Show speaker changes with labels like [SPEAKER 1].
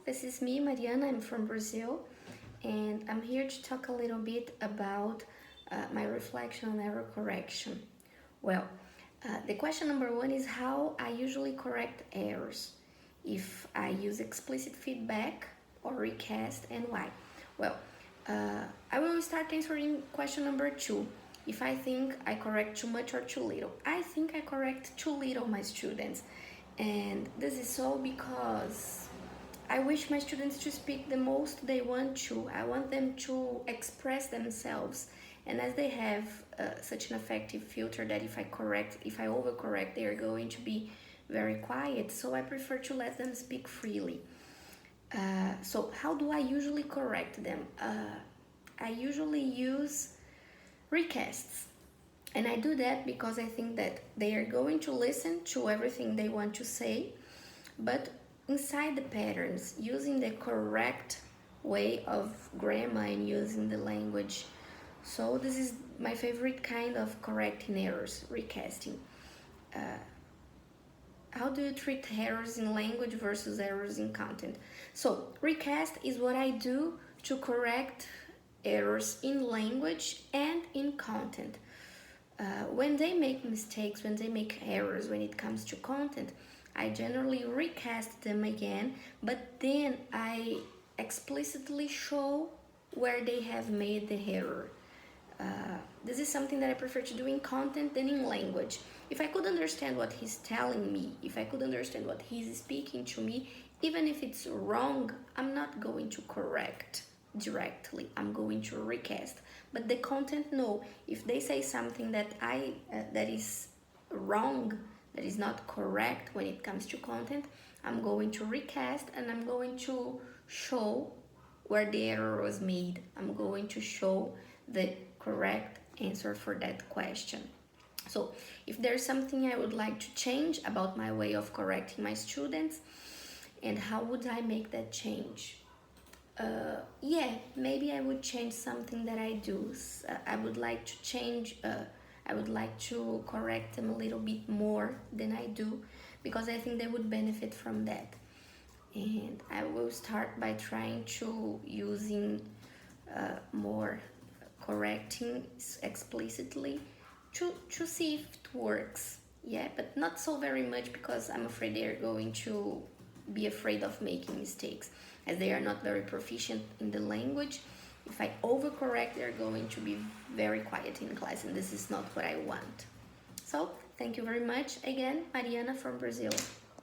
[SPEAKER 1] this is me, Mariana. I'm from Brazil, and I'm here to talk a little bit about my reflection on error correction. Well, the question number one is how I usually correct errors, if I use explicit feedback or recast, and why. Well, I will start answering question number two. If I think I correct too much or too little. I think I correct too little my students, and this is so because I wish my students to speak the most they want to. I want them to express themselves, and as they have such an effective filter that if I overcorrect, they are going to be very quiet. So I prefer to let them speak freely. So how do I usually correct them? I usually use recasts. And I do that because I think that they are going to listen to everything they want to say, but inside the patterns, using the correct way of grammar and using the language. So this is my favorite kind of correcting errors, recasting. How do you treat errors in language versus errors in content? So recast is what I do to correct errors in language and in content. When they make mistakes, when they make errors when it comes to content, I generally recast them again, but then I explicitly show where they have made the error. This is something that I prefer to do in content than in language. If I could understand what he's telling me, if I could understand what he's speaking to me, even if it's wrong, I'm not going to correct directly. I'm going to recast. But the content, no. If they say something that that is wrong, that is not correct when it comes to content, I'm going to recast and I'm going to show where the error was made. I'm going to show the correct answer for that question. So if there's something I would like to change about my way of correcting my students, and how would I make that change? Maybe I would change something that I do. I would like to change, I would like to correct them a little bit more than I do, because I think they would benefit from that. And I will start by trying to using more correcting explicitly to see if it works. Yeah, but not so very much, because I'm afraid they're going to be afraid of making mistakes, as they are not very proficient in the language. If I overcorrect, they're going to be very quiet in class, and this is not what I want. So thank you very much again, Mariana from Brazil.